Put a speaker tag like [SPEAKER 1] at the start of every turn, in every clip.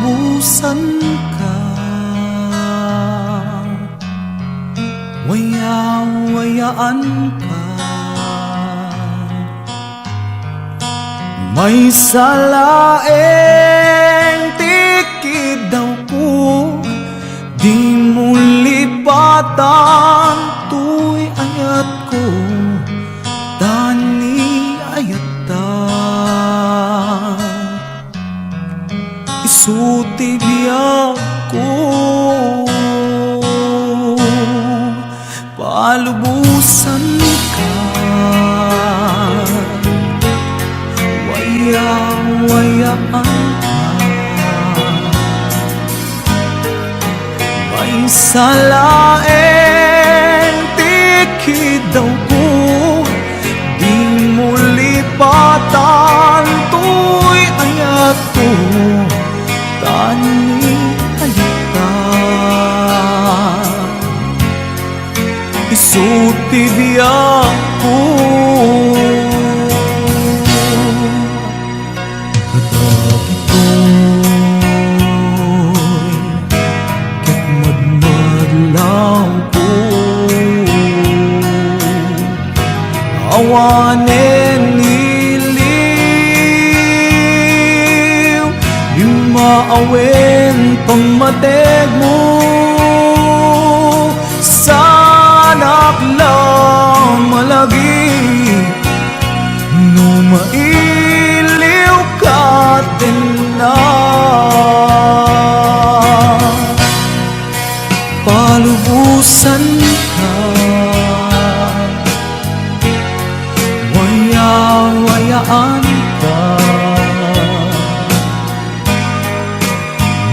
[SPEAKER 1] palubusan ka, waya-wayaan ka. May salaeng tikid daw ko, di mo lipatan tuy ayat ko, tani ayat ta. Isuti biyak ko, palubusan ka, waya-wayaan ka. May salaeng tikid daw ko, di mo lipatan tuy ayat ko, tani ayat ka. Isuti biyak ko, kadagit ko'y ket madmadlaw ko. Awanen iliw, di maawen pamateg mo. Sanak lang malagi, no mailiw ka din na. Palubusan ka, waya-wayaan ka.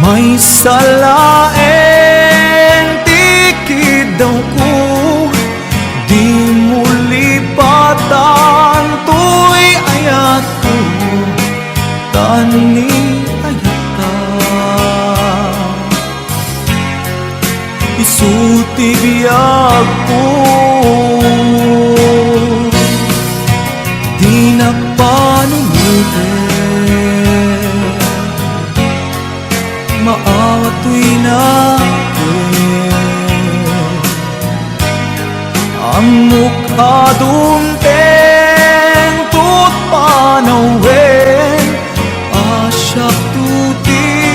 [SPEAKER 1] May salaeng tikid daw ko, di mo lipatan tuy ayat ko, tani ayat ka. Isuti biyak ko, di na panunutin, maawat tuy na amok adunteng tut panawen, asyak tutilak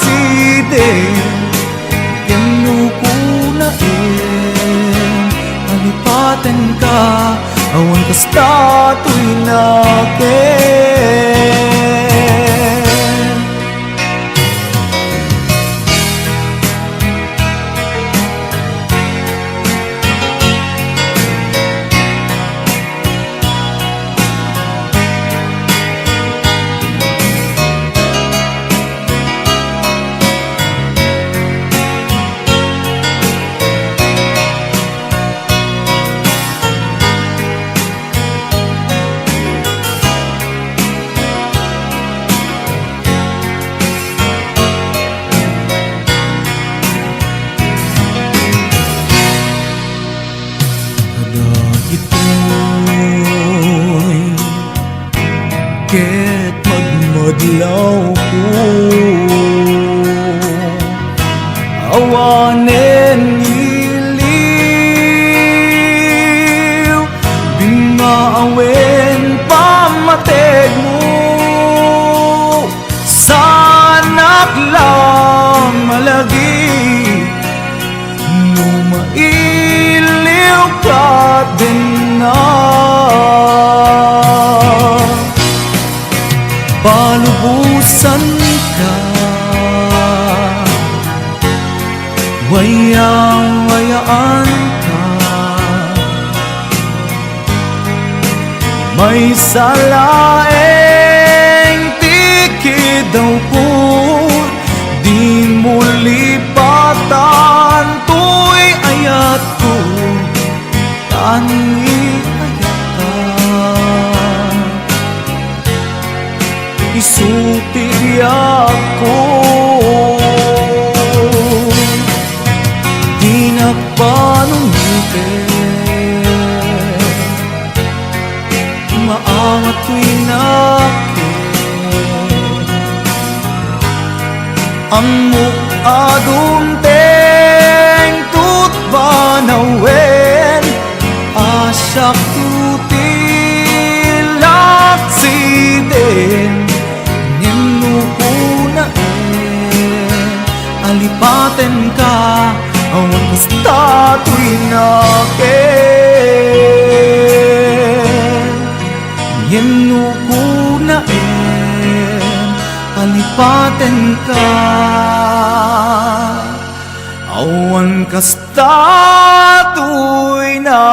[SPEAKER 1] siden, kenukunain alipaten ka, awan kasta tuy naken. Ket magmadlaw ko, awanen iliw, di maawen pamateg mo. Sanak lang malagi, no mailiw ka din na. Palubusan ka, waya-wayaan ka. May salaeng tikid daw ko, di mo lipatan tuy ayat ko, tani ayat ka. Isuti biyak ko, di na panunutin, maawat tuy naken. Amok adunteng tut banawen asyak tutilak siden ninuunaen alipaten ka awan kasta tuinaken ninuunaen alipaten ka awan kasta tuinaken.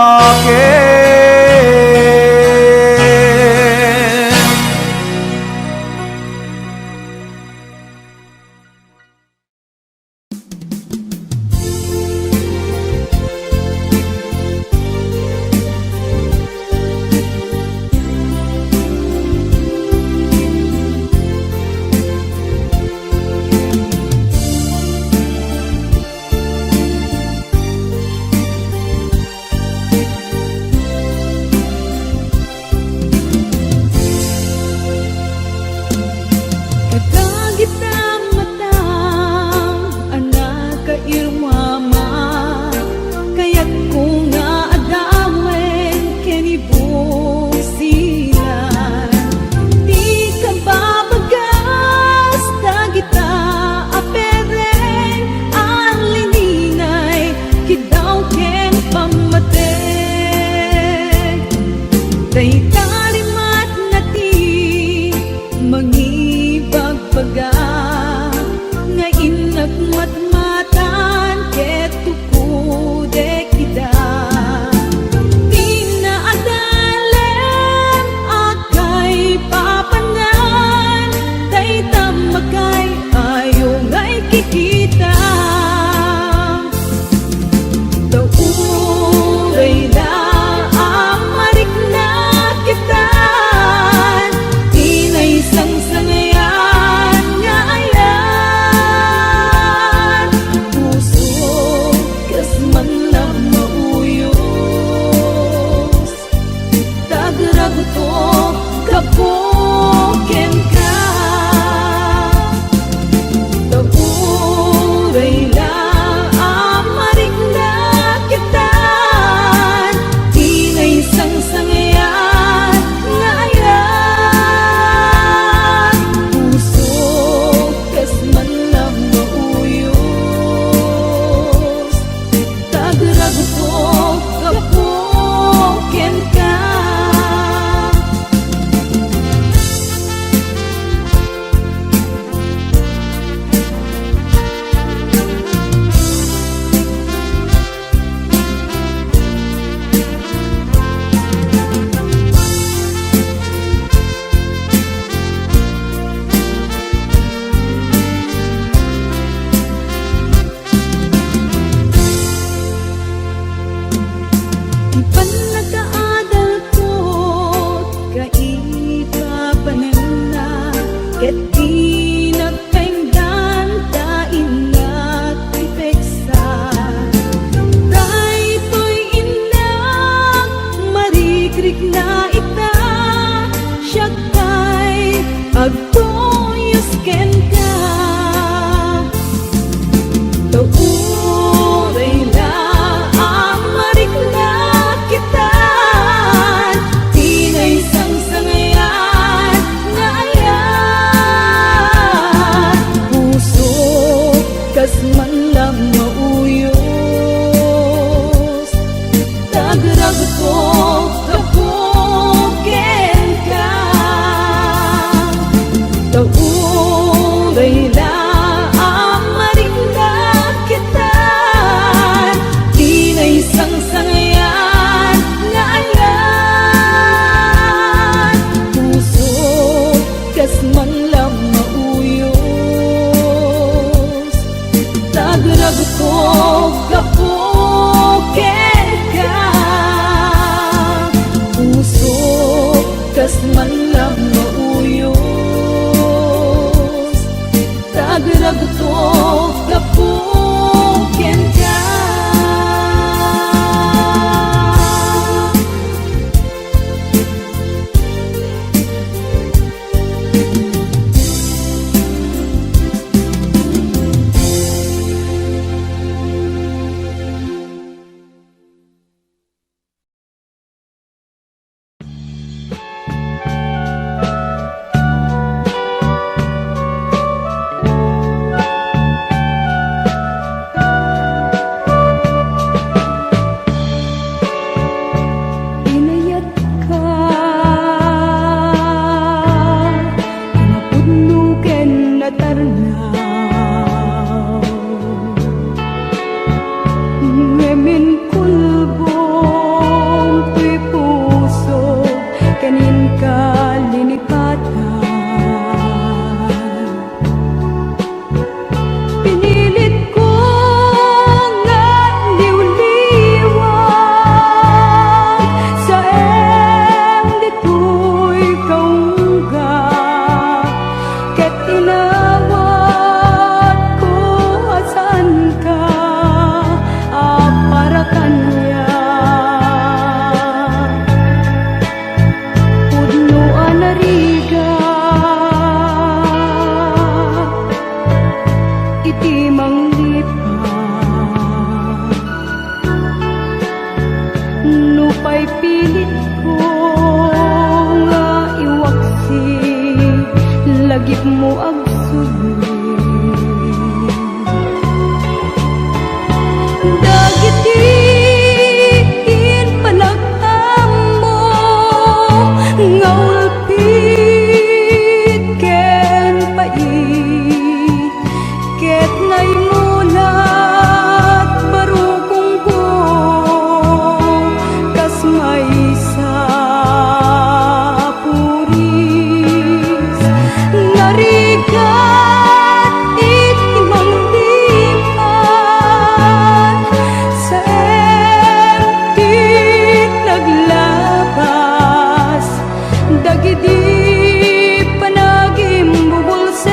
[SPEAKER 2] panagim bubulsek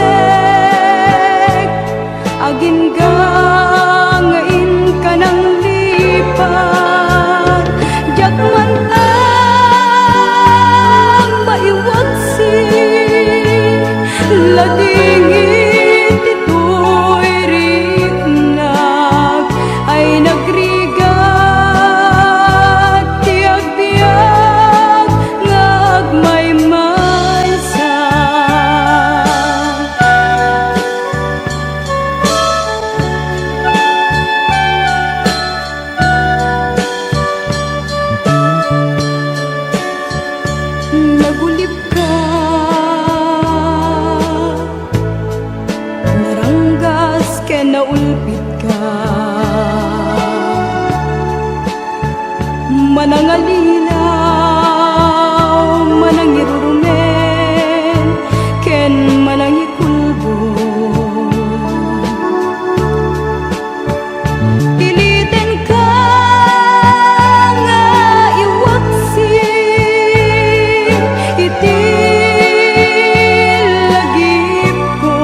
[SPEAKER 2] agin gangain ka ng lipat jagman ang maiwagsi ladingit ito'y rinag ay nagrigat tiag biyag ngagmaymaysa nagulip ka naranggas ken naulpit ka manangalilaw manangirurumen ken manangikulbo piliten ka nga iwaksi iti lagip ko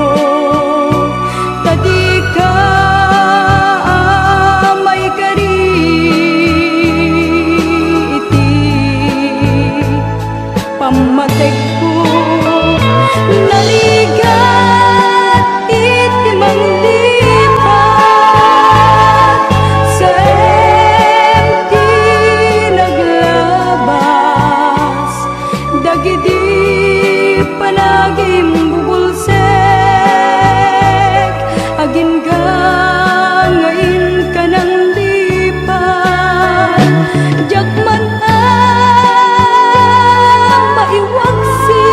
[SPEAKER 2] tadi ka may kari iti pamatek ko naligat iti manglipat sa ti naglabas dagiti panagim bubulsek agin gangain ka ng lipat jagman ang maiwaksi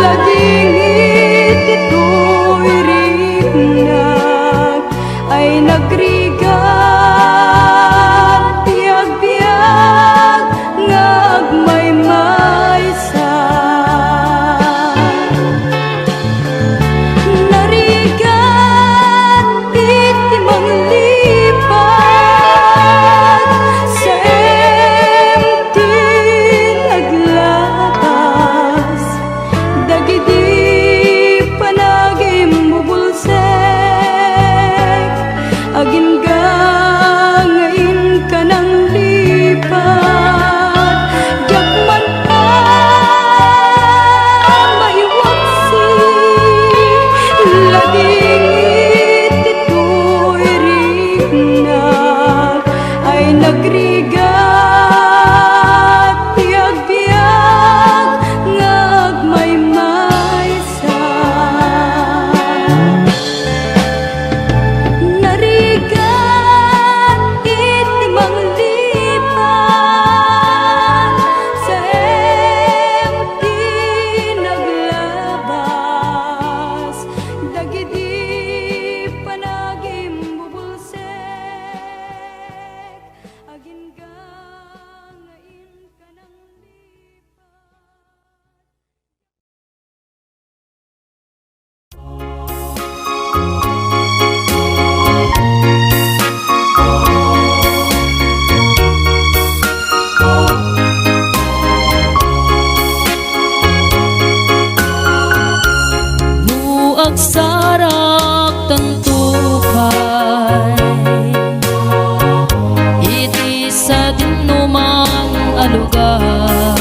[SPEAKER 2] ladingit ito'y rinag ay nagrigat tiag biyag ngagmaymaysa narigat iti manglipat sa ti naglabas dagiti panagim bubulsek agin gangain ka ng lipat jagman ang maiwaksi ladingit ito'y rinag ay nagrigat tiag biyag ngagmaymaysa narigat iti manglipat sa ti naglabas dagiti panagim bubulsek agin gangain ka ng lipat
[SPEAKER 3] Muagsarak tantukay iti sa dinumang alugar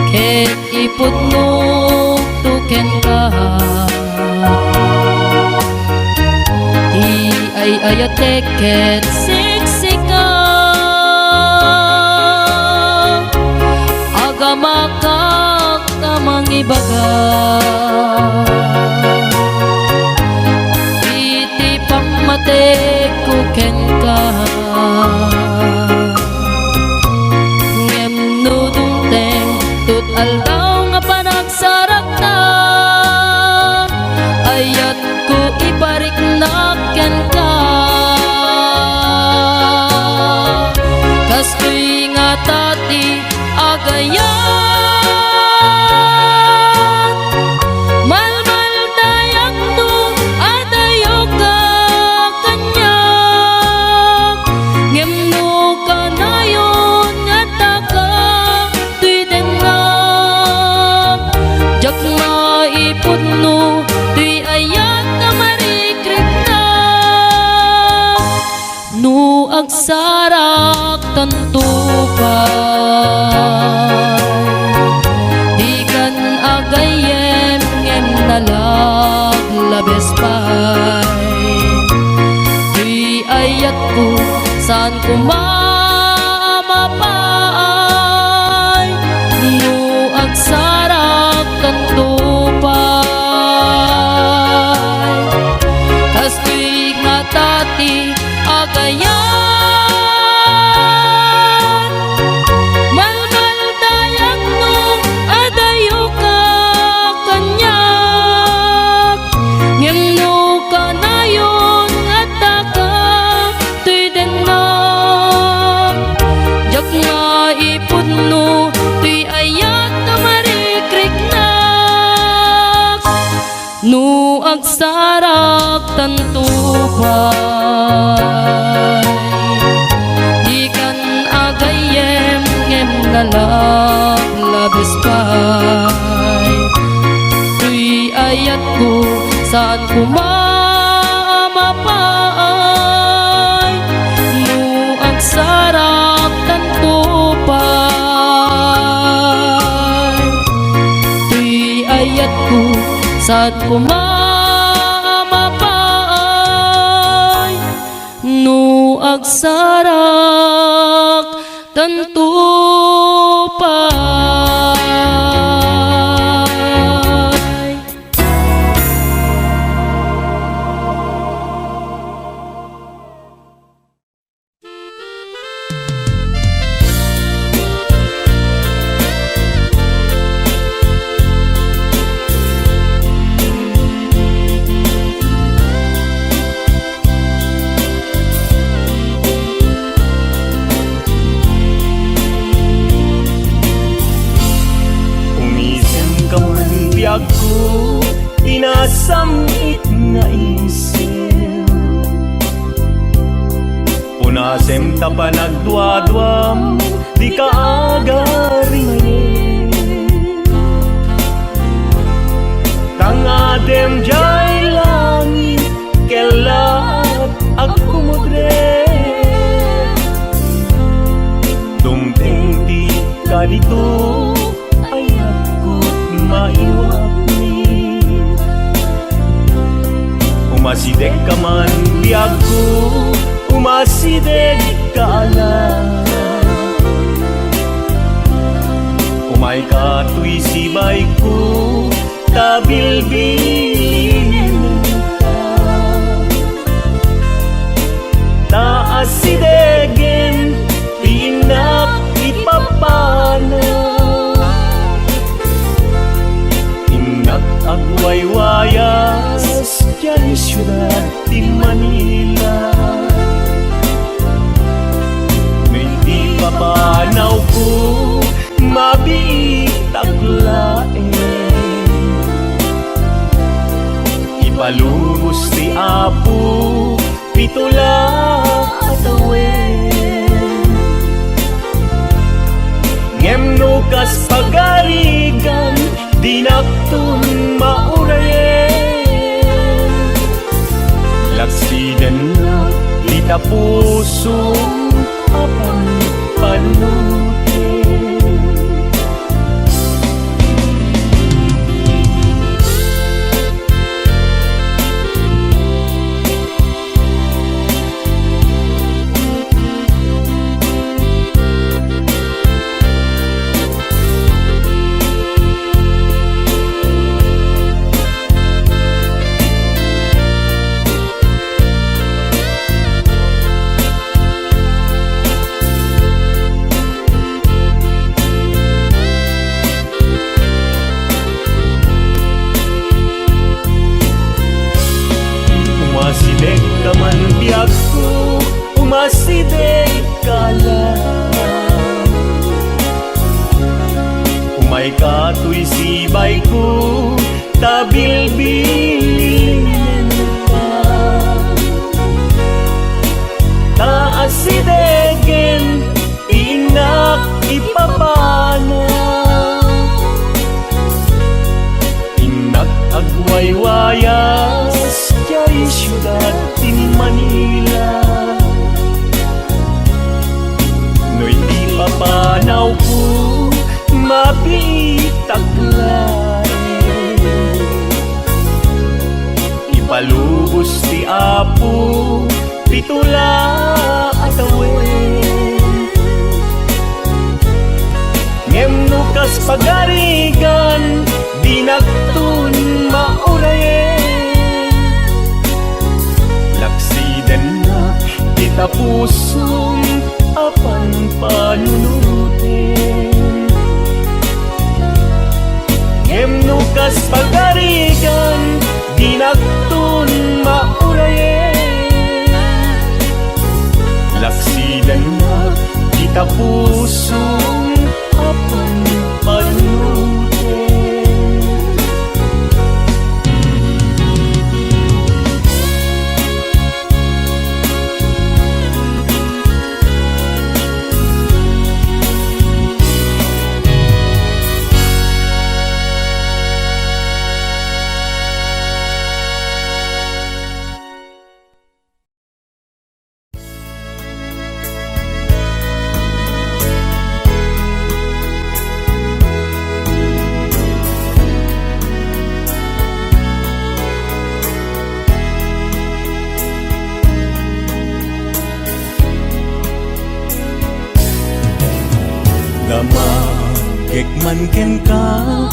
[SPEAKER 3] ket ipudno tuken ka ti ay ayatek ket siksika agamakak mangibaga iti pamatek ko ken ka ngem nudungteng tut aldaw nga panagsarak na ayat ko iparik na ken ka kastoy nga tati agayan kanayon nga taka kumamapay no agsarak kan tupay kastoy nga tati agayan malmal dayak no adayo ka kanyak ngem no kanayon at taka tuy denak jak nga ipod no tuy ayat na marikriknak no agsarak tantupay di kan agayem ngem nalaglabis pay tuy ayat ko saan kumamapay no agsarak tantupay tuy ayat ko saan kumamapay no agsarak tantupay.
[SPEAKER 4] Umisem ka man biyag ko, tinasamit nga isip. Punasem ta pa nagdwadwam, di ka agari ngayon. Tangadem jay langit, kelat ako modre. Dumteng ti ka dito, umasideg ka man biyag ko, umasideg ka lang. Umay ka tuy sibay ko, tabilbilin ka. Taasidegen, tinak ipapana. Inak agwaywayas, diyan syudad di Manila. May di papanaw ko, mabitaglae. Ipalubos ti Apo, pitula at awen. Ngem no kas pagarigan, dinaptun maurayen. Laksiden na di tapuso apan panutin. Umasideg ka man biyag ko, umasideg ka lang. Umay ka tuy sibay ko, tabilbilin ka. Taasidegen, tinak ipapana. Inak agwaywayas, jay syudad di Manila. No'y di papanaw ko, mapitaglay. Ipalubos ti Apo, pitula at awen. Ngem nukas pagarigan, di nagtun maurayen. Laksiden na kita pusong apan panunutin. Ngem nukas pagarigan, di nagtun maurayen. Laksiden na kita pusong apan panunutin.
[SPEAKER 1] Gekman ken ka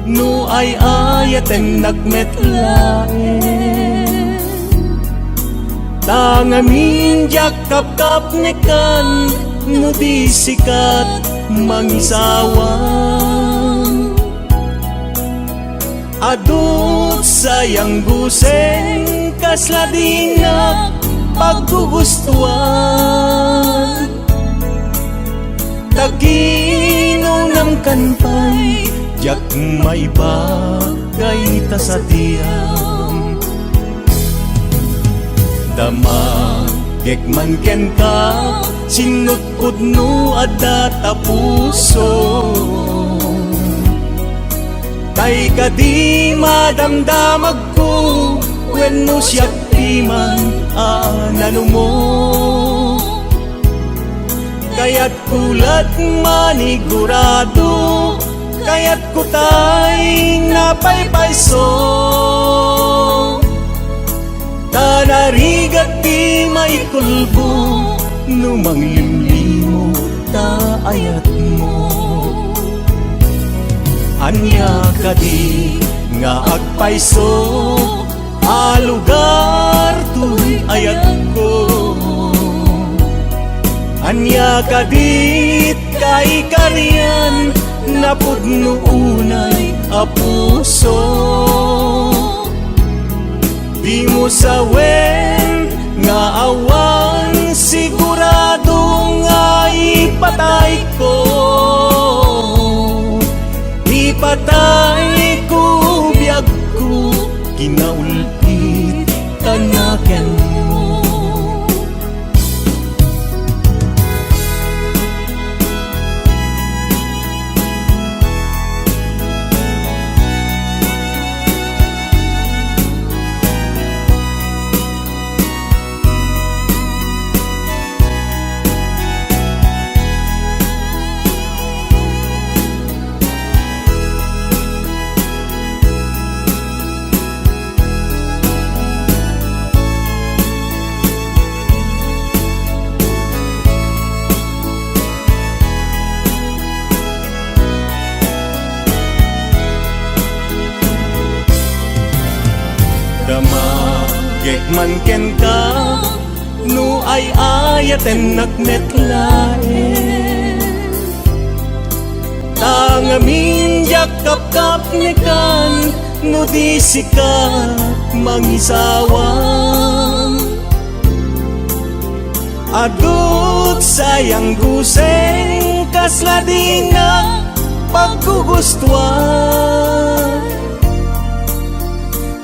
[SPEAKER 1] no ay ayaten nagmetlaen. Tangamin jak kap nekan no di sikat mangisawang. Adut sayang guseng kasladingak paggugustuhan. Taginunam kan pa'y jak may bagay ta sa tiyang. Damagek man ken ka sinutpud no adda ta puso. Tay kadi madamdamag ko wen mo siya timan anano mo. Kaya't kulat manigurado, kaya't kutay napaypayso. Tanarigat di may kulbo, numang limlimo ta ayat mo. Anya kadi nga agpayso, alugar tuy ayat ko. Anya kadit kay karian napudno unay a puso. Di mo sawen nga awan sigurado nga ipatay ko. Ipatay ko biyag ko kinaulpit tanaken mo. Gekman ken ka no ay ayaten nagmetlaen. Tangamin jak kap nekan no di sikat mangisawang. Adut sayang guseng kasladinga paggugustuhan.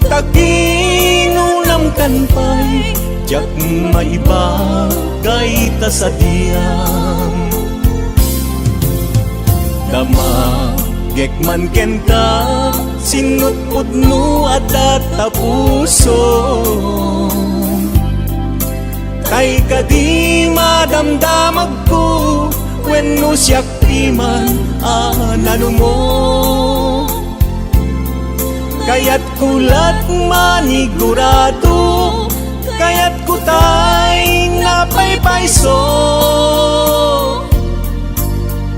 [SPEAKER 1] Taginunam kan pa'y jak maibagay ta sa diyang. Damagek ken ka sinutpud no adda ta puso. Kay kadi madamdamag ko wen no siyak timan anano mo. Kaya't kulat manigurado, Kaya't kutay napaypayso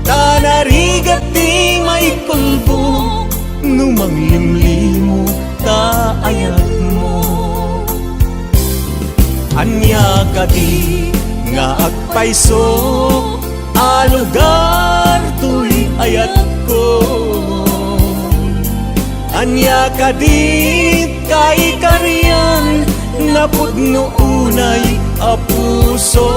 [SPEAKER 1] tanarigat di may kulbo numang limlimo ta ayat mo. Anya ka di nga agpayso alugar tuy ayat ko. Anya ka di kay kariyan napudno unay a puso.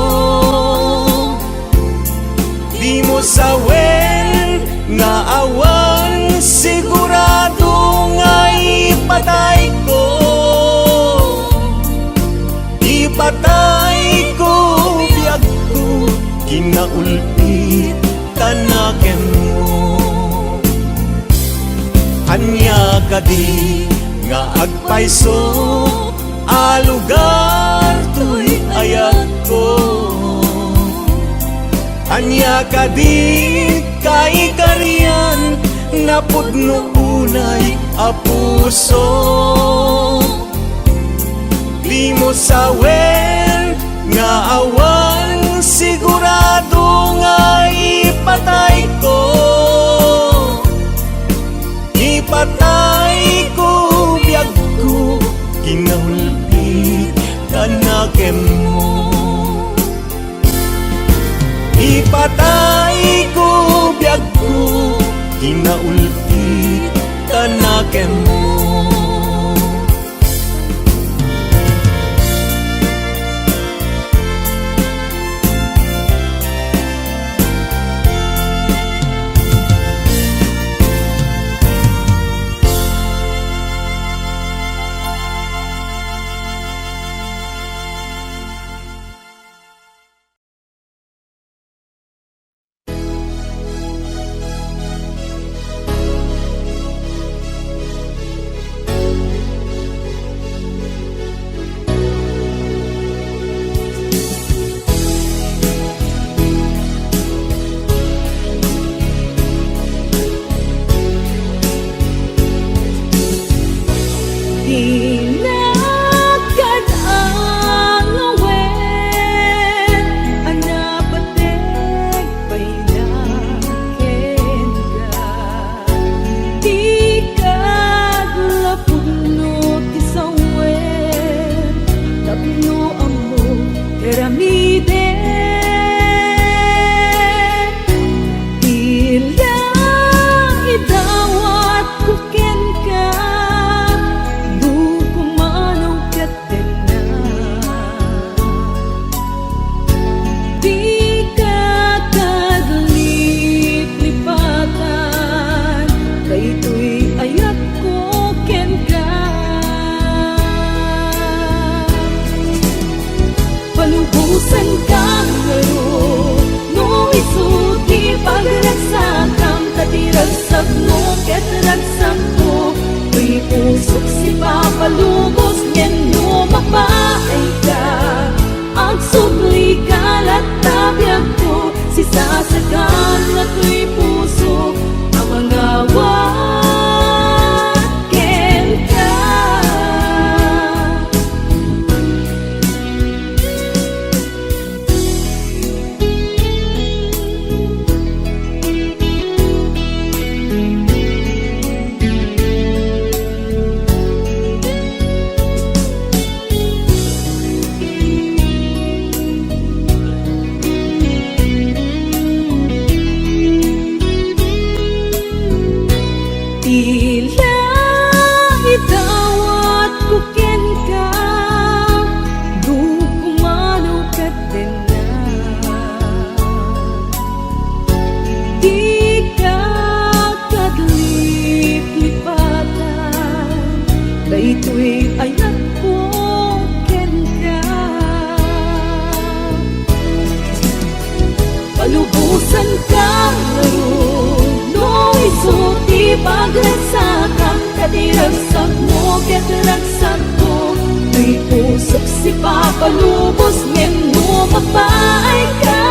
[SPEAKER 1] Di mo sawen nga awan sigurado nga ipatay ko. Ipatay ko biyag ko kinaulpit tanaken mo. Anya ka di nga agpayso alugar tuy ayat ko. Anya ka di kay kariyan napudno unay a puso. Di mo sawen nga awan sigurado nga ipatay ko. Ipatay ko biyag ko kinahulpit tanakem mo. Ipatay ko biyag ko kinaulpit tanakem mo.
[SPEAKER 2] Palubos ngeno mapaay ka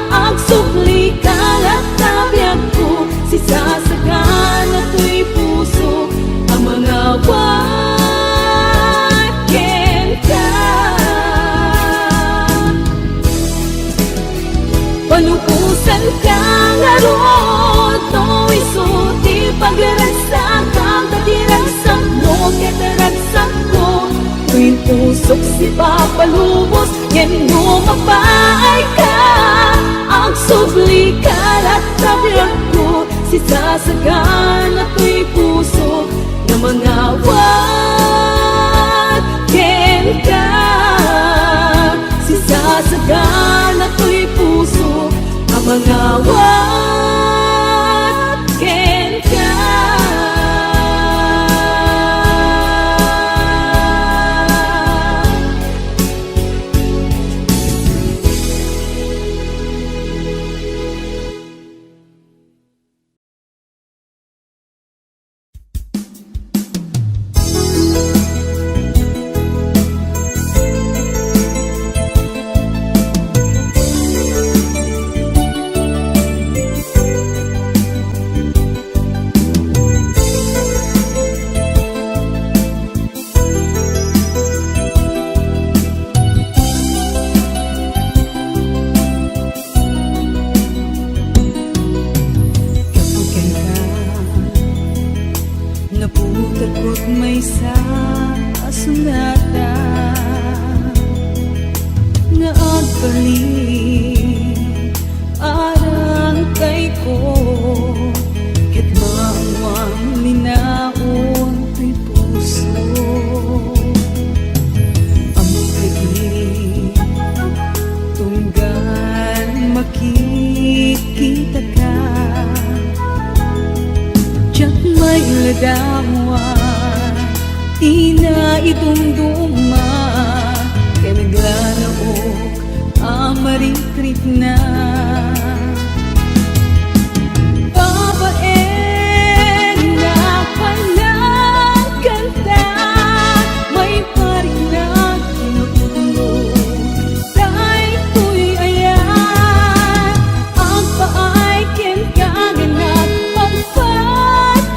[SPEAKER 2] ang sukli kalat tabiag ko si sasagan at tuy puso ang mga wakin ka. palubos ngem no mapaay ka. Ang subli kalat tabiyag ko, si sasagan ako'y puso na mga wat ken ka. Si sasagan ako'y puso na mga wat ken ka. Naputakot may sa asunata nga agbalik arang kay ko ket mamang linaon to'y puso. Amoy kagi tunggal makikita ka, tiyak may ladawa, ina itunduma, kaya naglalaok, amaritrit na. Babaeng na palang kanta, may parinag tinutulo, dahil ko'y ayan, ang paay ken kaganat,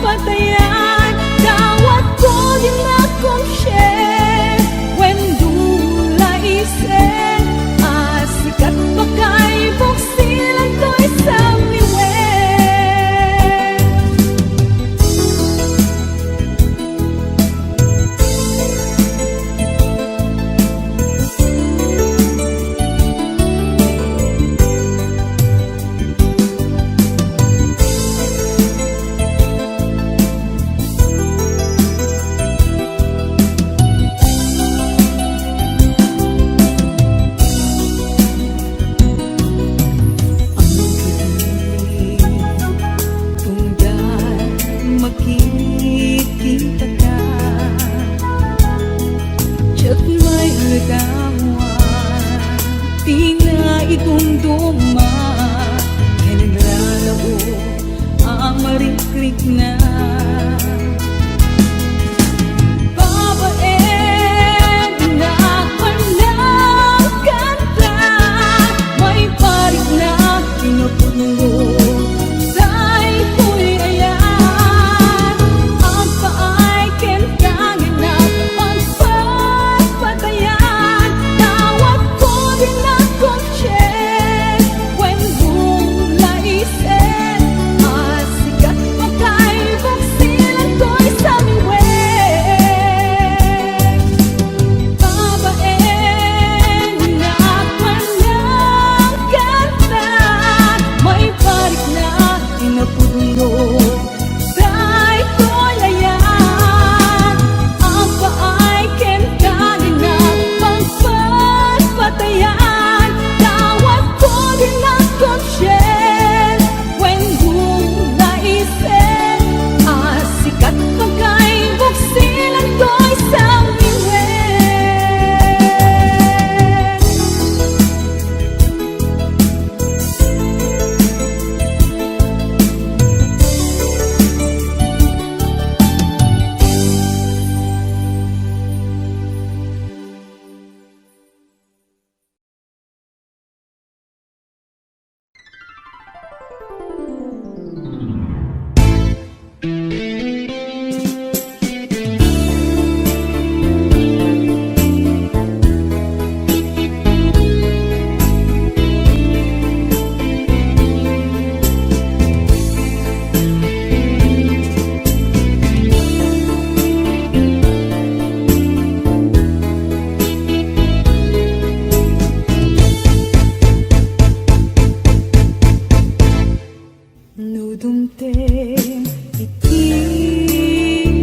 [SPEAKER 2] patayan, dawat ko din akong share. When dula isen, asikat pa kay buksan. Dudumteng iti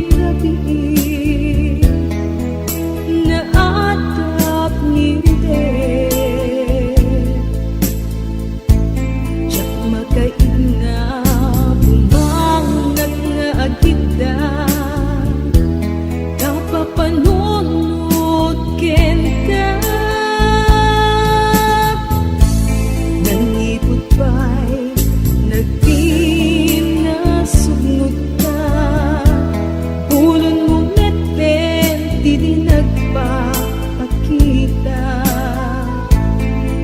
[SPEAKER 2] gabi na atap ngide jak makaigna bumangnag nga agida kapapanunod kenta nangipot pa'y nagtinasugnod ka pulon mo neten di nagpapakita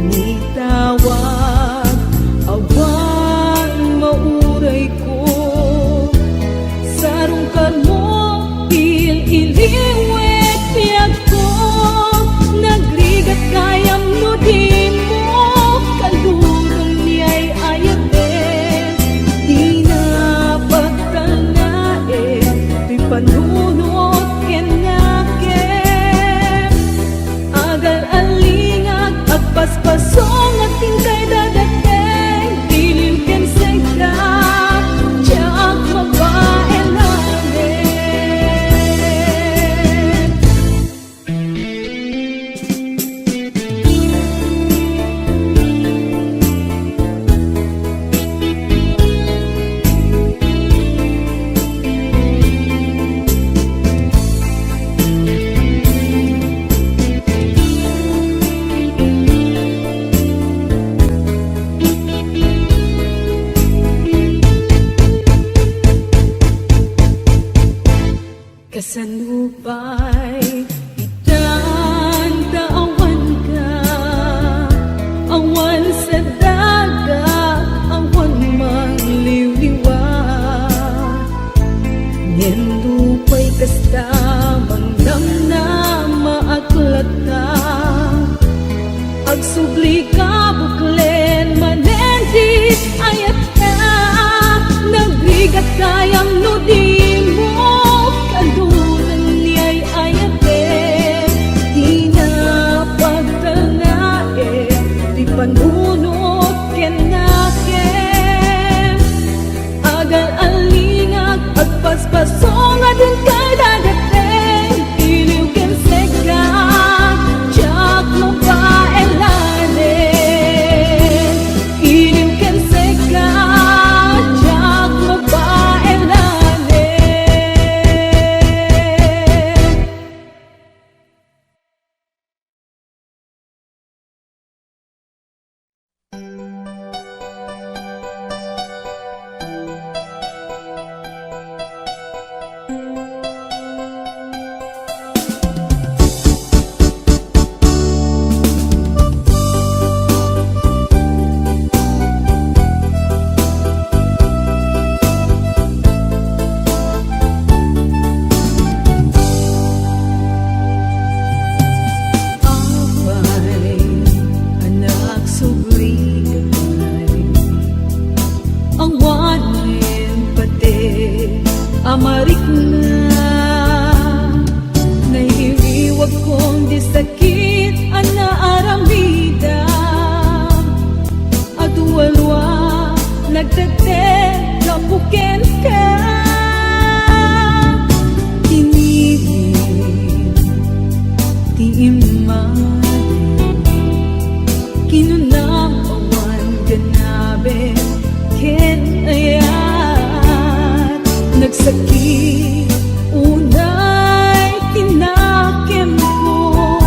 [SPEAKER 2] ni tawag awan mauray ko sarong mo il-iliwet piyag ko nagrigat kayam nudin mo kalurong niya'y ayates di na pagtanae di panunot kenaken agal alingag agpaspasong at tingkay dadateng dilil ken segda jak mabaen kasanubay itan taawan ka awan sa dagat awan mangliwliwat ngendupay kasta mangdamna maaklata agsubli ka buklen manendi ayat ka nagrigat kayang nudin mo kalunan niya'y ayaten di na pagtanae di panunot kenaken agal alingag agpaspasong adun kay dadateng iliw ken sega jak mabaelanen iliw ken sega jak mabaelanen. Abay, anak subrigay ang wanin pati amarik na nahiriwag kong di sakit ana aramida at walwa nagtatek kapuken ka tinigin ti imanin kinunam awan ganabe ken ayat nagsakit unay tinakem ko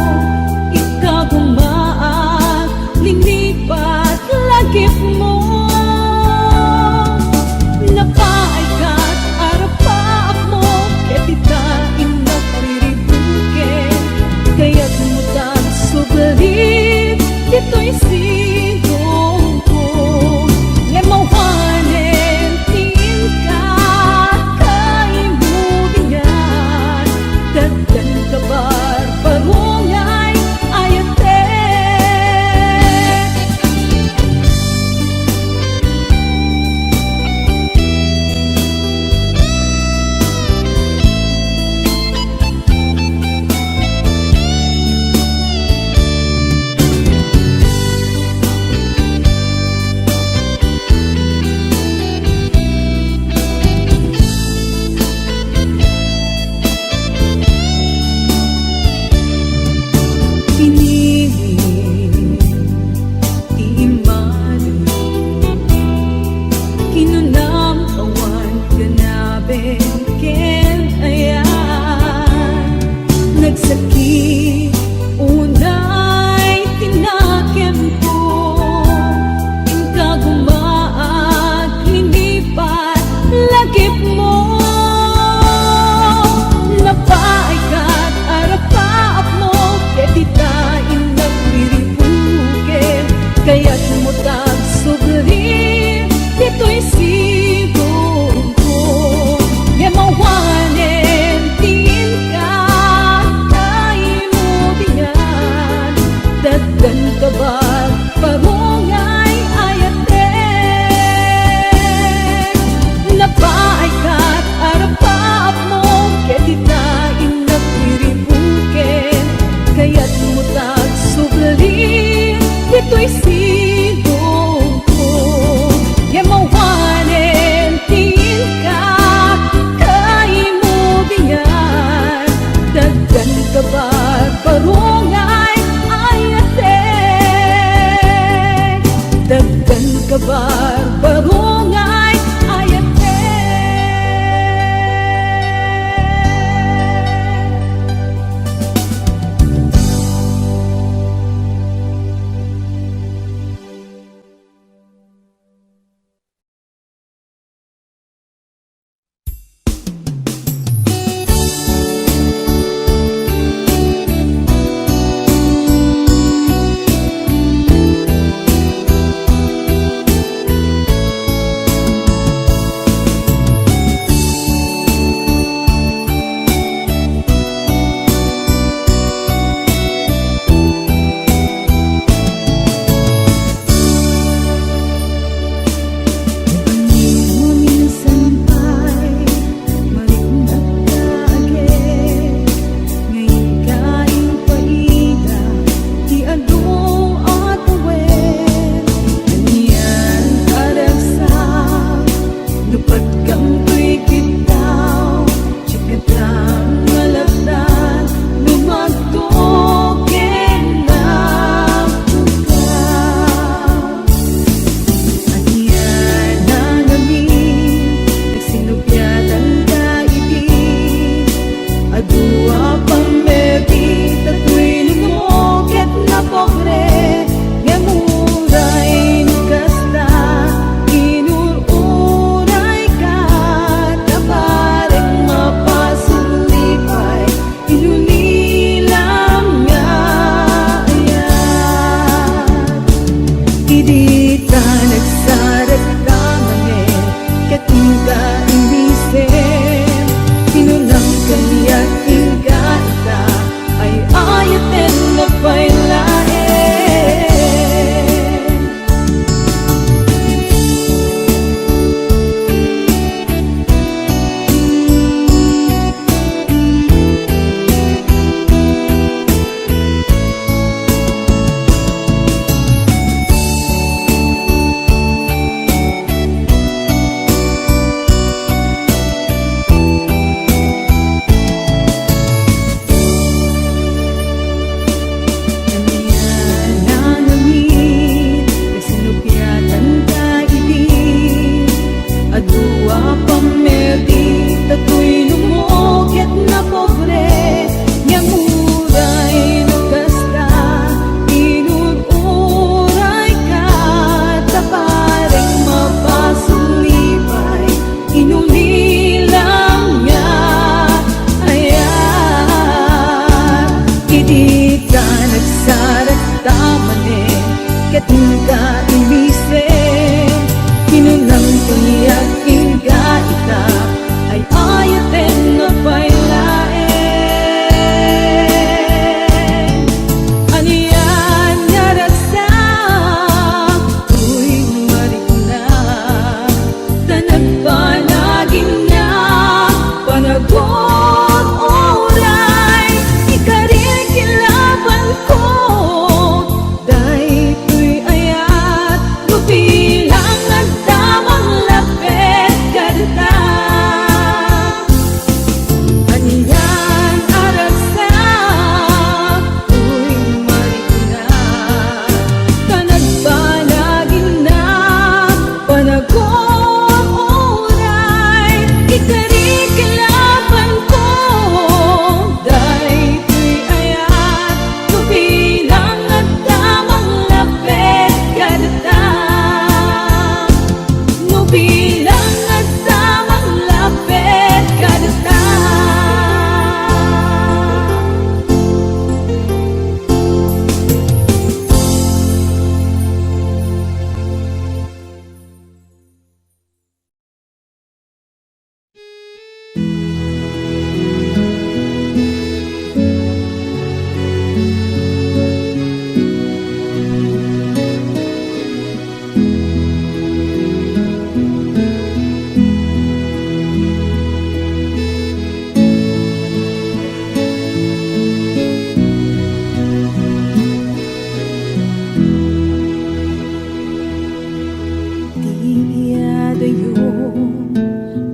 [SPEAKER 2] ikagumaan linipat lagip mo napaikat arapaap mo ketita inakriribungken kaya't mutan subalit dito'y sigong ko ngemawanen tingin ka kaimig tu'y bitaw, tsikatang malabdan, lumagtoken na bukaw. Aniya na namin, nagsinupyatan ka ibig, adua pang mebit at tu'y lumokit na pobre, ngamuray nukasta, inururay ka, tapareng mapasulipay, inunilang nga ayan. Idita nagsarat tamanin, katingga inisip, pinunang kanya tingga ita, ay ayatin na pailain. Katingga imisip, pinunang kuniyak ingga ita, ay ayatin na pailain. Aniyan nga ragsak, tu'y marik na, tanagpanagin na, panagot oray, ikarikilaban ko.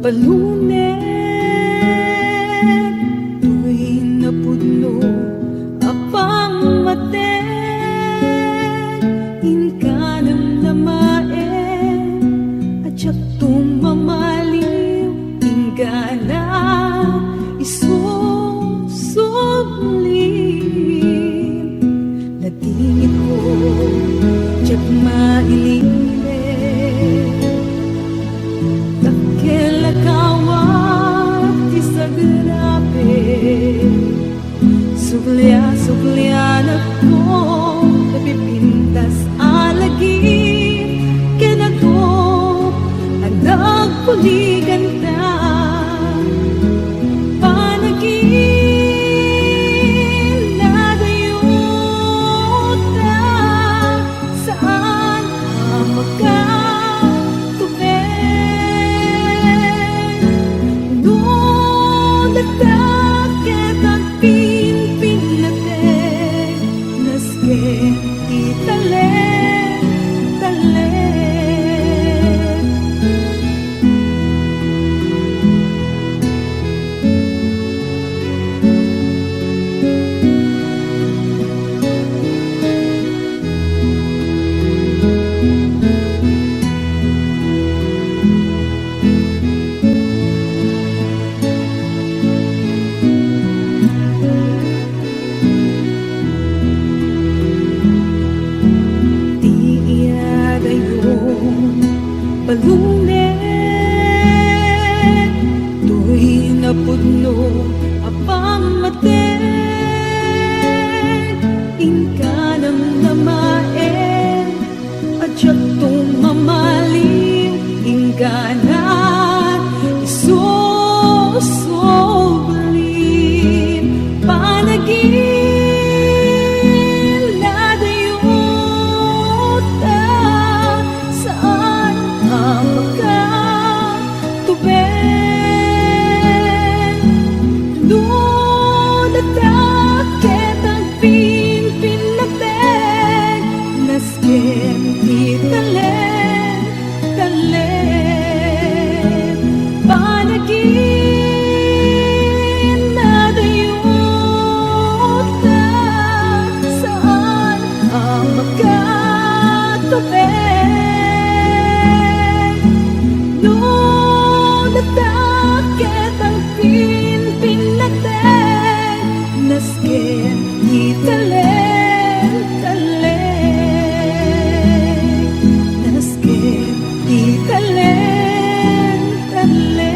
[SPEAKER 2] Palunet, tu'y napudno, apang maten, inkanang namaen, at siyak tumamaliw, ingana, isusublim, natingin ko, tiyak mailing, suglia ako, napipintas alagi, kinato, anak puligan ta, panagin na dayuta, saan ka makatubig, noon natakit ang di talet, talet. sublim panagin na dayuta, saan ka makatubig? Doon natakit ang pinpinatig, naskin italen, talen, panagin na dayuta, saan ang makatubig? Doon natakit ang pinpinatig, naskin italen, talen, naskin italen, talen.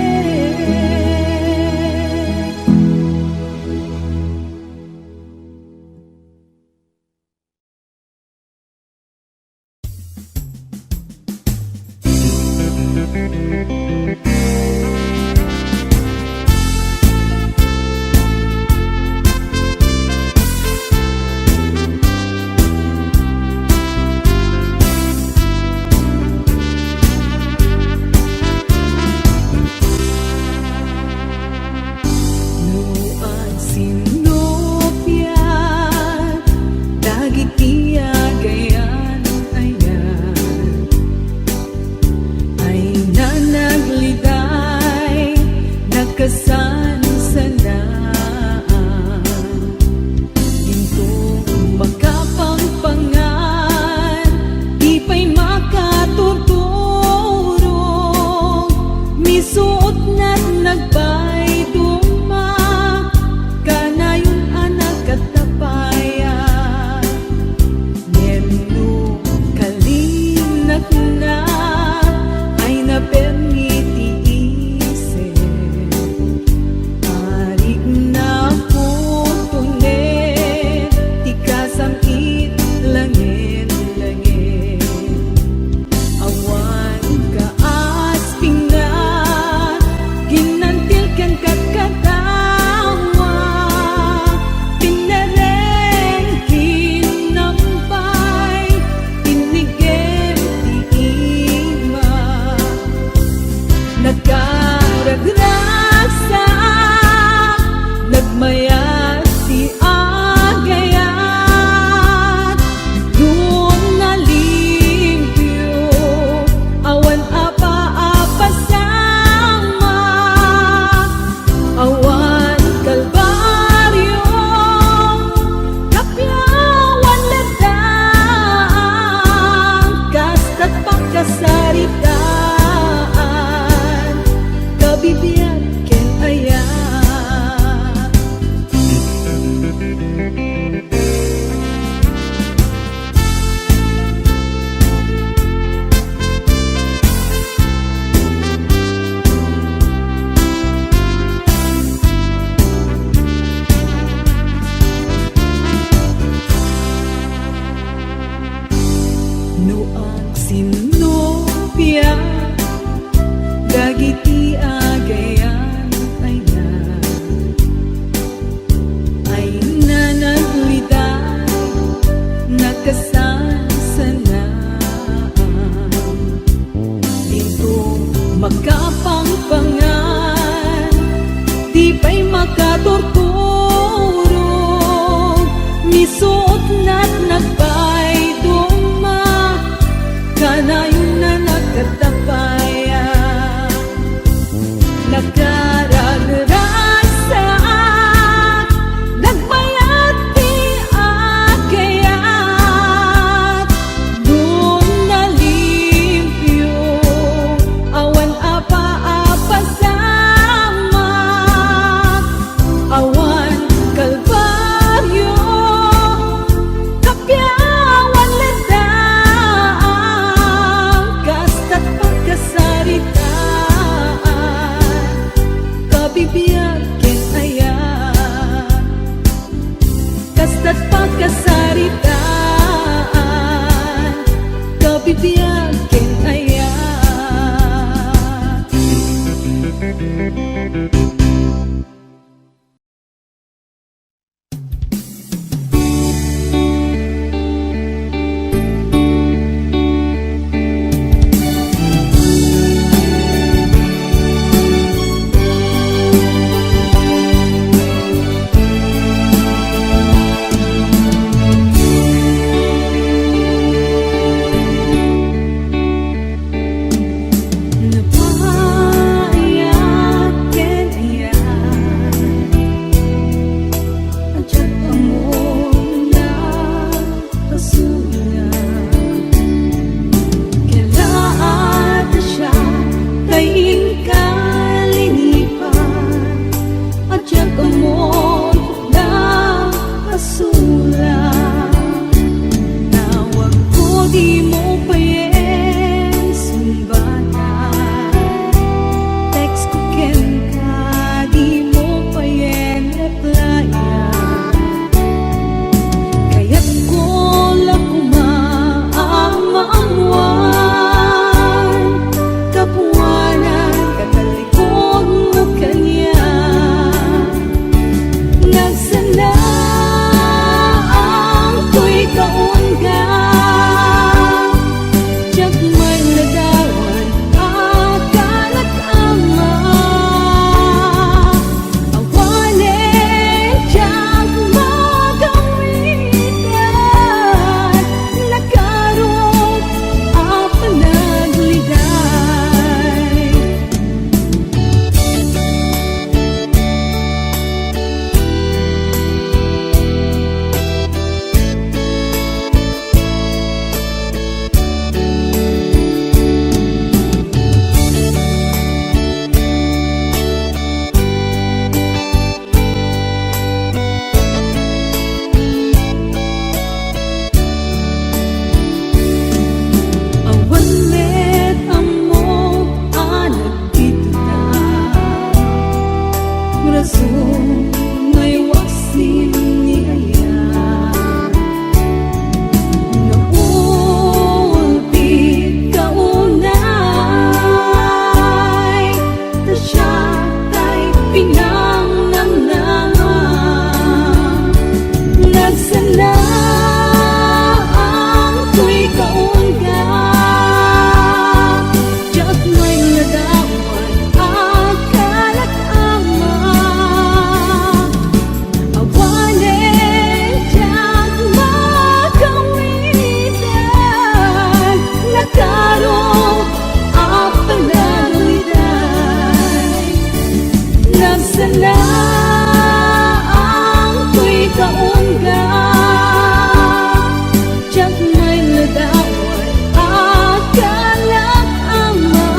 [SPEAKER 2] Nuan sinopyan, dagitiya gayan ayan, ay nanagliday, nagkasan sana. Gintong makapangpangan, di pa'y makatuturo, misuot na't nagbay duma, kanayon anak katapaya. Neno kalinak na, ay napermiti isen, arik na putunin, tikasang langin-langin. Awan ka asping na, ginantilkan kat katawa, pinareng kinampay, tinigem ti ima, nagkaragraksak, nagmayat ti agayat, doon nalimpyo, awan apa-apa sama, awan kalbaryo, kapyawan ladang, kasta't pagkasaritaan, kabibiyat ken ayan. Noang sinopya, dagiti agayan ayan, ay nanagliday, nagkasansanaan. Dintong makapangpangan, di pa'y makatorturo, misuot na't nagbay duma, kanayon na nagkatapaya. Nagkaragraksak, nagbayat ti agayat, doon nalimpyo, awan apa-apa sama, awan kalbaryo, kapyawan ladang, kasta't pagkasaritaan, kabibiyat ken ayan, kasta't pagkasaritaan, kabibiyat ken ayan. may waksin ni Aya. Naulti kaunay, ta siya kay pinangnamnaman. Nagsala ang tuy kaungga, Diyat may nadawan akalat ama. Awanin diyat makawitan, nakarong apalaliday. Nagsala ang tuy kaungga, Diyat may nadawan akalat ama.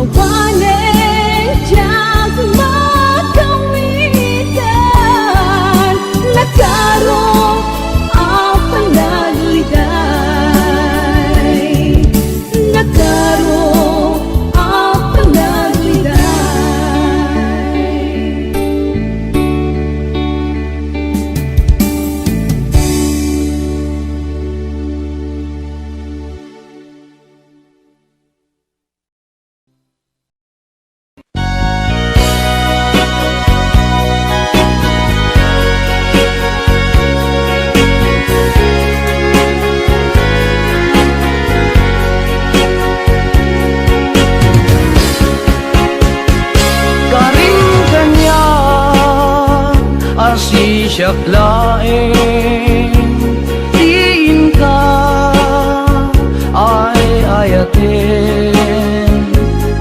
[SPEAKER 2] Awanin diyat makawitan, nakarong apalaliday. Nakarong apalaliday.
[SPEAKER 5] Karing kanya asi siyak laeng, diin ka ay ayaten.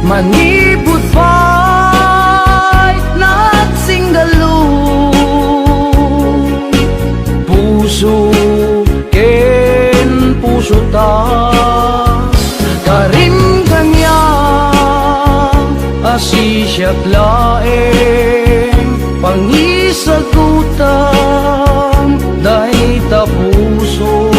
[SPEAKER 5] Manibut pa'y nagsinggalo, puso ken puso ta. Karing kanya asi siyak laeng, pangisagutan dahi ta puso.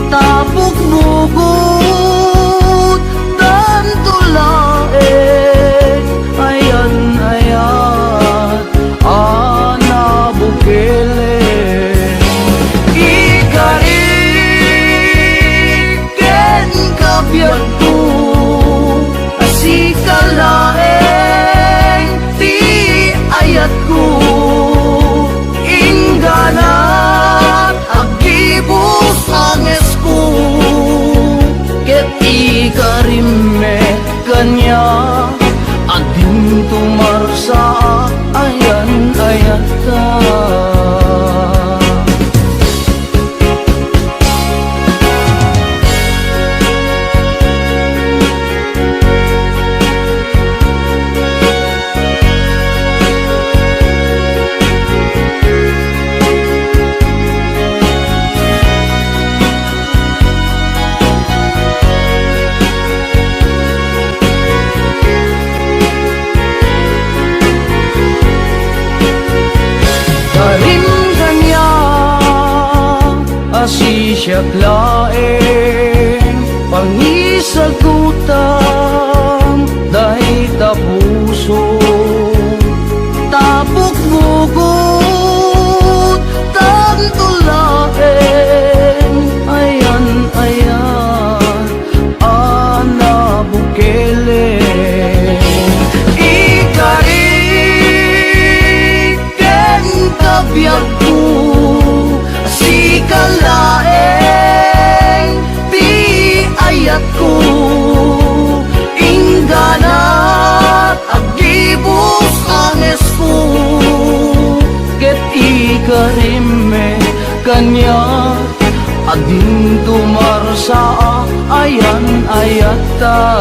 [SPEAKER 5] Tapok bugot dan tulaeng, ayan ayat ana bukele. Ikariken kabyag ko, asikalaeng ti ayat ko. Ingganat agibus anges ko, ket ikarime kanya ading tumarsa ayan ayat ka. Karing kanya asi siyak laeng, pangisagutan dahi ta puso. Tapok bugot tan tulaeng, ayan ayan ana bukele. Ikariken kabyag ko, asikalaeng ti ayat ko. Ingganat agibus anges ko, ket ikarime kanya ading tumarsa ayan ayat ta.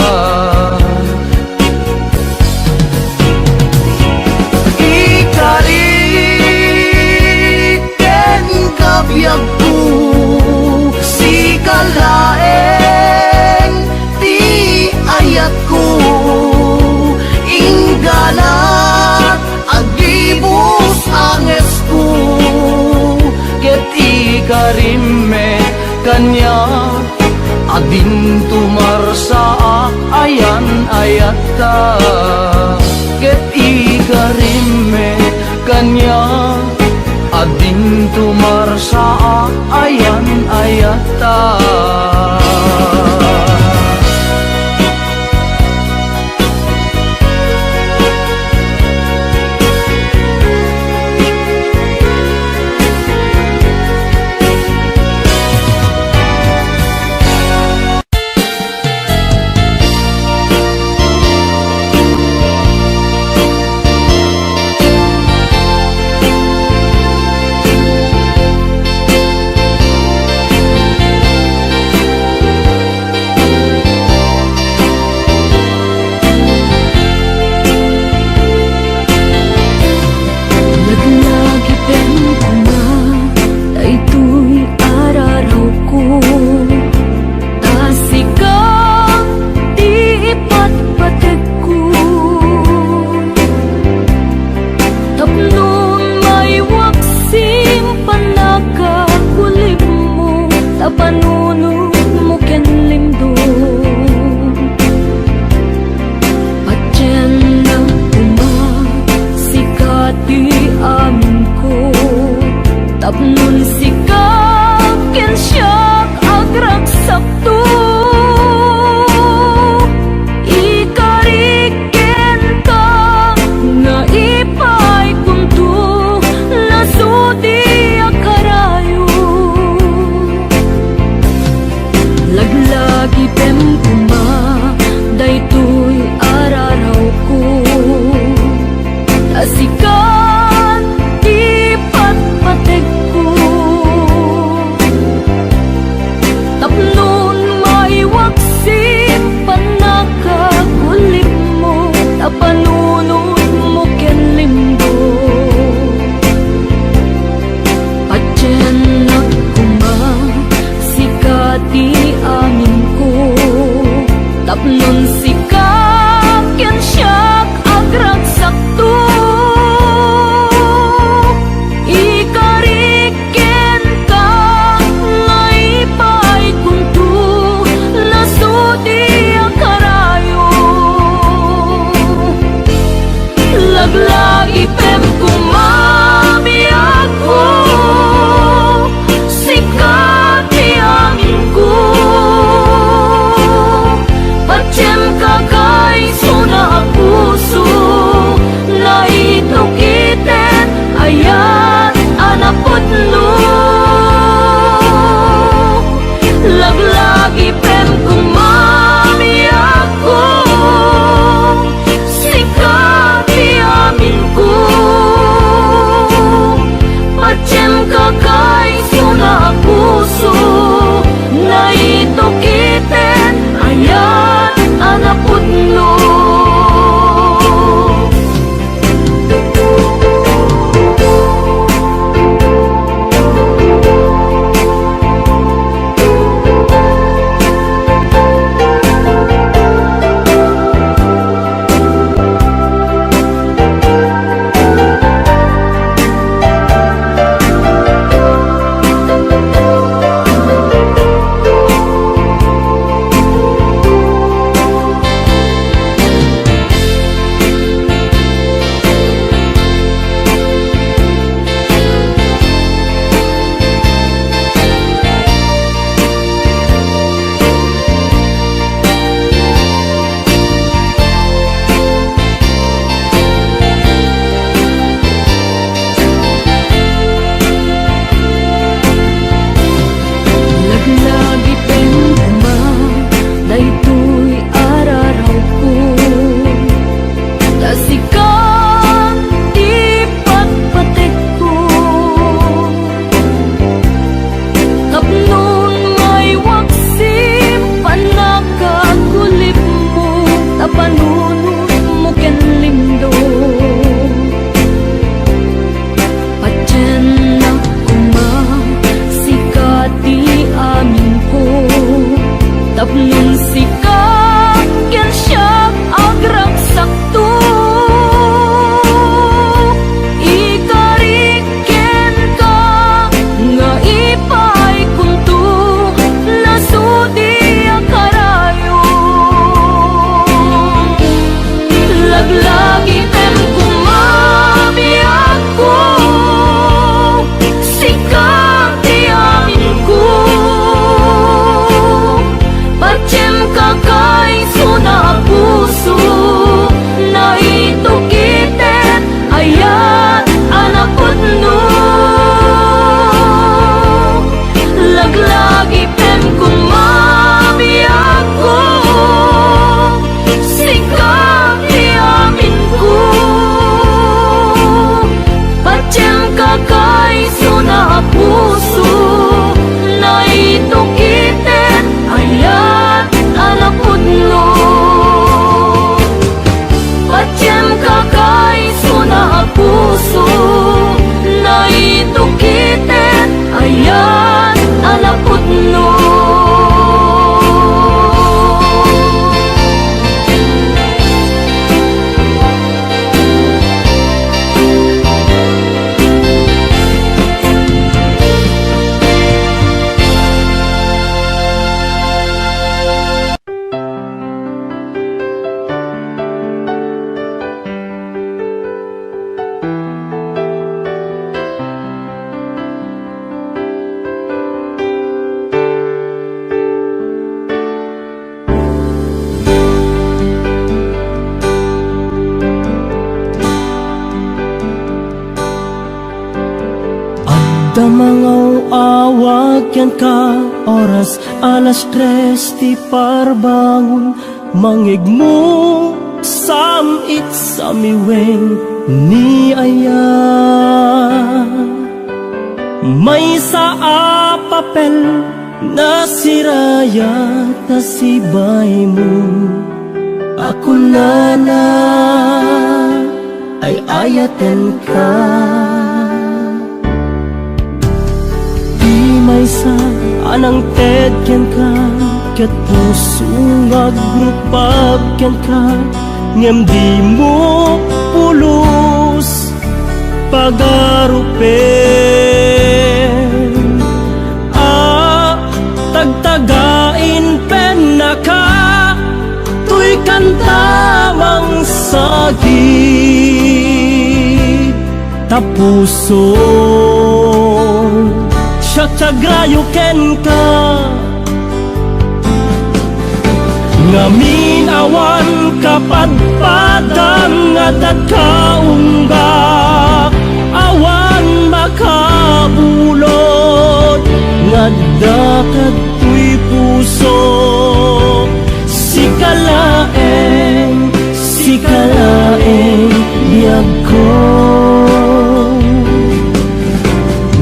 [SPEAKER 5] Ikariken kabyag ko, sikalaeng ti ayat ko. Ingganat agibus anges ko, ket ikarime kanya ading tumarsa ayan ayat ta. Ket karime kanya ading tumar sa ayan ayata.
[SPEAKER 2] Tapanunod mo ken limdo Patyen na sikat di amin ko tapnon sikat ken siyak agrak sabto ikariken ka nga ipay kunto nasudi akarayo laglagi pem kuma daytoy araraw ko asikan di patpateg ko
[SPEAKER 1] ken ka oras alas 3 ti parbangon mangigmo samit samiweng ni aya may sa papel na siraya ta sibay mo ako na ay ayaten ka di may sa anang ted ken ka ket puso nga grupag ken ka ngem di mo pulos pagarupen tagtagain pen na ka tuy kantamang sagi tapuso siya tagrayo ken ka ngamin awan kapadpadang at kaunggak awan makabulod ngadakat tuy puso sikalaeng biyag ko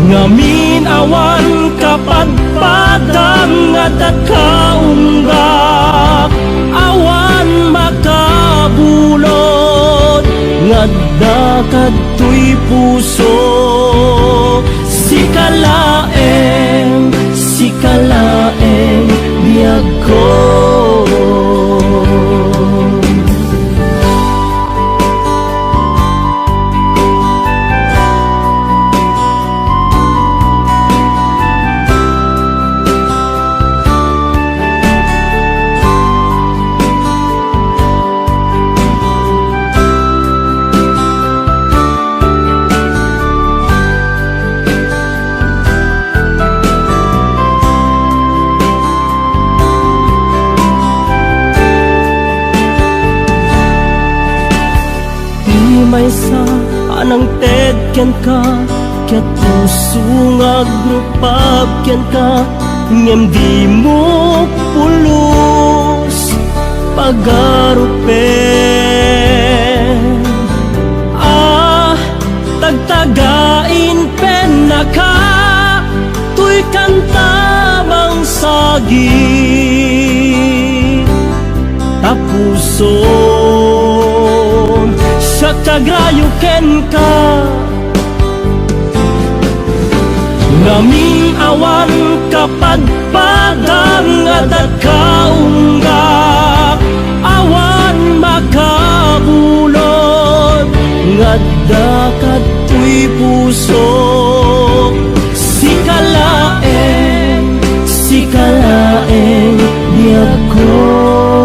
[SPEAKER 1] ngamin awan kapadpadang at kaunggak awan makabulod ngadakat tuy puso sikalaeng biyag ko may sa anang ted ken ka ket puso nga grupag ken ka ngem di mo pulos pagarupen tagtagain pen na ka tuy kantamang sagi tapuso siya tagrayo ken ka ngamin awan kapadpadang at kaunggak awan makabulod ngadakat tuy puso sikalaeng biyag ko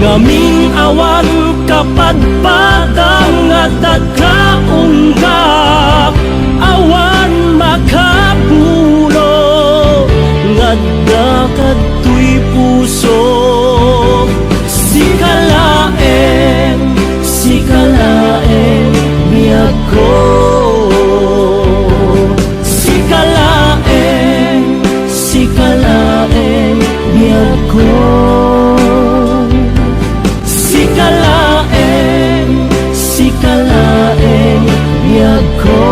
[SPEAKER 1] ngamin awan kapadpadang at kaunggak awan makapulo ngadakat tuy puso sikalaeng biyag ko sikalaeng biyag ko sikalaeng biyag ko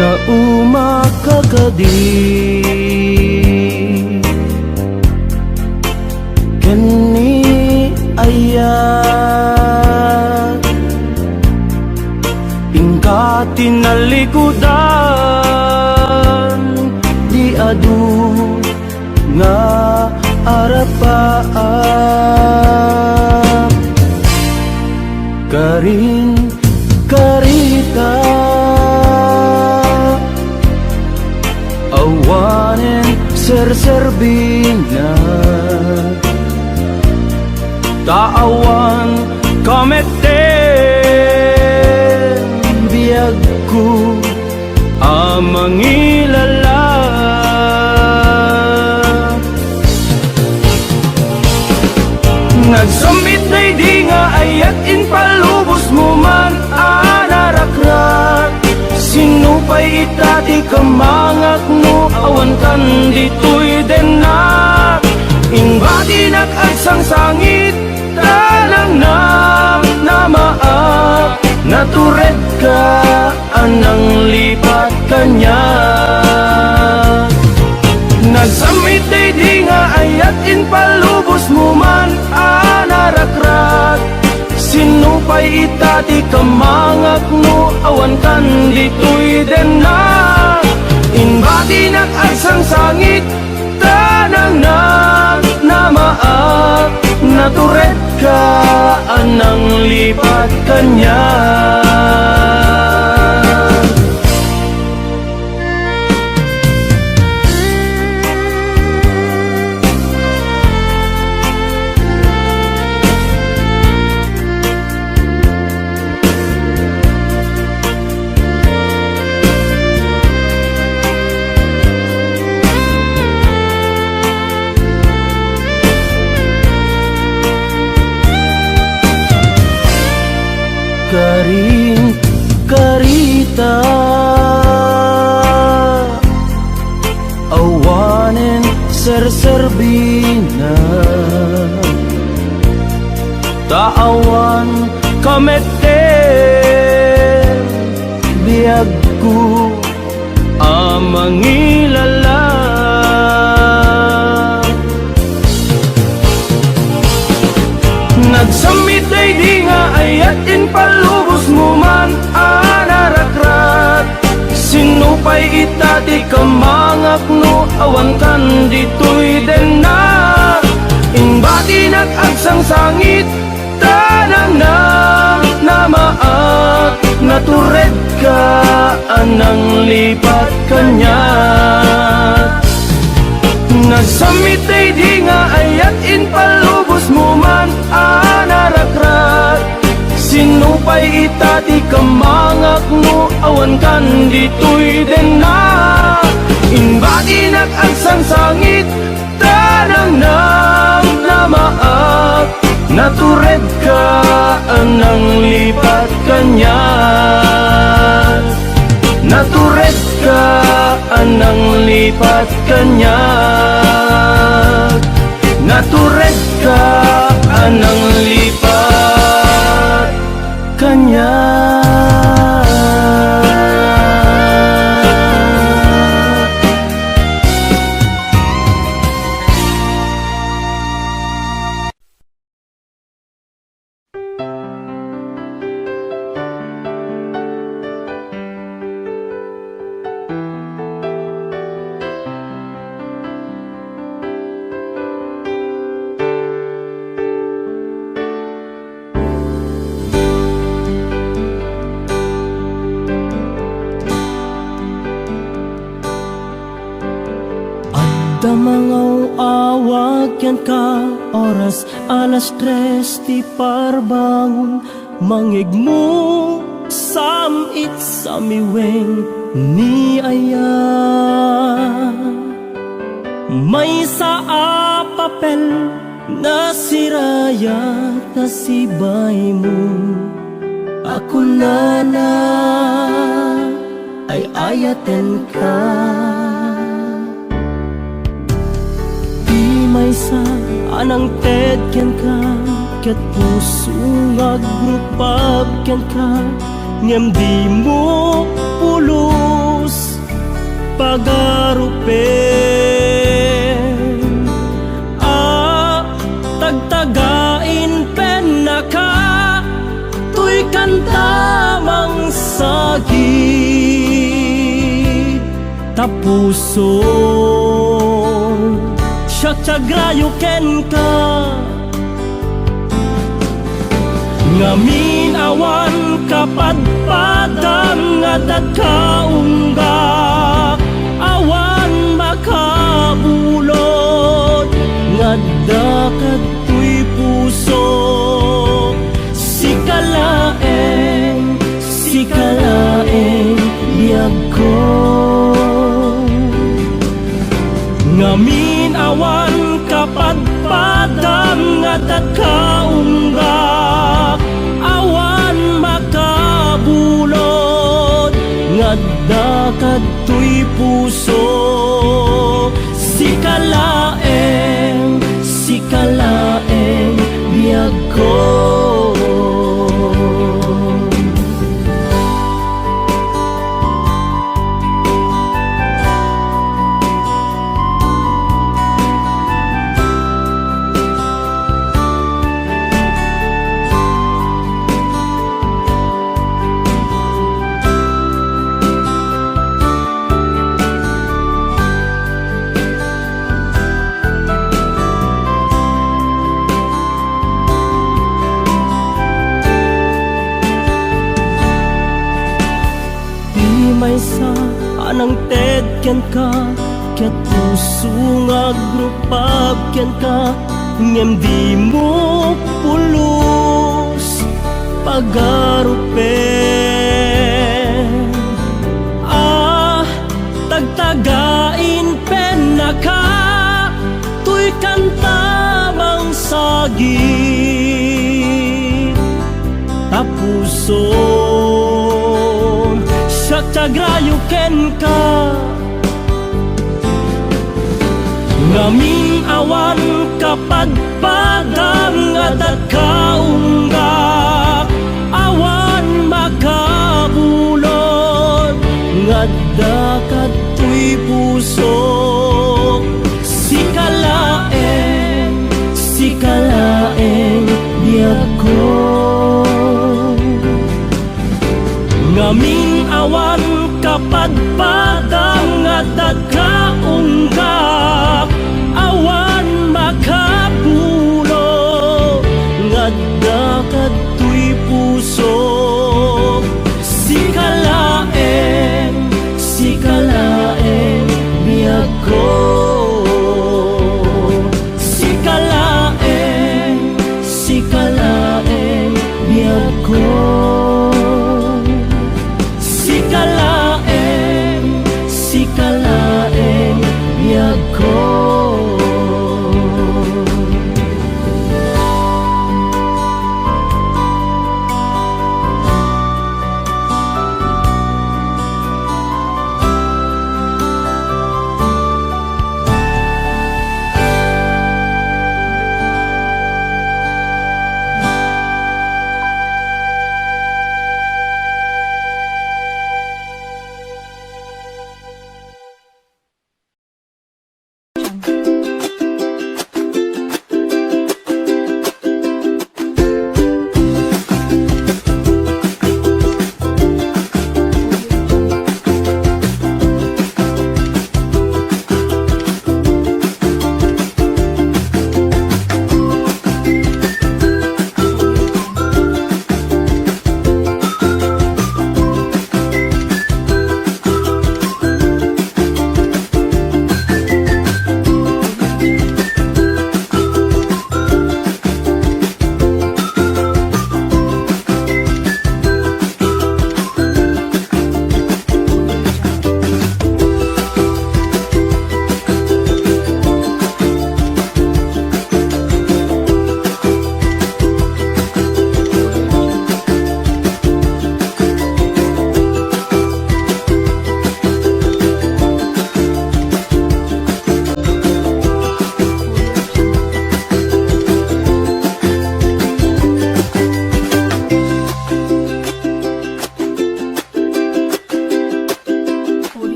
[SPEAKER 1] na umakakadi kani ayat ingka tinalikudan di adu nga arapaan
[SPEAKER 5] karing karita awanen serserbina taawan kameten biagku amangilala nagsambit na di nga ayat in palubos mo man anarakrat sinupay itati kamangak no awan kan ditoy denak inbati nakagsang sangit tanang namaak natured ka anang lipat kanya nagsamit di nga ayat in palubos mo man anarakrat sinupay itati kamangak no awan kan ditoy denak inbati nakagsang sangit tanang namaak natured ka anang lipat kanya karing karita awanen serserbina taawan kameten biagku amangilala nagsamit di nga ayat in palubos mo man anarakrat sinupay itati kamangak no awan kan ditoy denak inbati nakagsang sangit tanang namaak natured ka anang lipat kanya nagsamit di nga ayat in palubos mo man anarakrat sinupay itati kamangak no awan kan ditoy denak inbati nakagsang sangit tanang namaak natured ka anang lipat kanya natured ka anang lipat kanya natured ka anang lipat kanya
[SPEAKER 1] Damangaw awagyan ka oras alas 3 ti parbangon mangigmo samit samiweng ni aya may sa papel na sirayat na sibay mo ako na ay ayaten ka may sa anang tedken ka ket puso ngagrupag ken ka ngem di mo pulos pagarupen tagtagain pen naka tuy kantamang sagi tapuso siya tiagrayo ken ka Ngamin awan kapadpadang nga dagkaunggak, awan makabulod nga dakatoy puso. Sikalaeng biyag ko. Ngamin awan kapadpadang nga dagkaunggak, awan makabulod nga dakatoy puso. Sikalaeng biyag ko. Maysa anang tedken ka, ket puso nga grupagken ka, ngem di mo pulos pagarupen. Tagtagain pen na ka, tuy kantamang sagit tapuson. Sagrayo ken ka, ngamin awan kapadpadang nga dagkaunggak, awan makabulod nga dakatoy puso. Sikalaeng biyag ko. Ngamin awan kapadpadang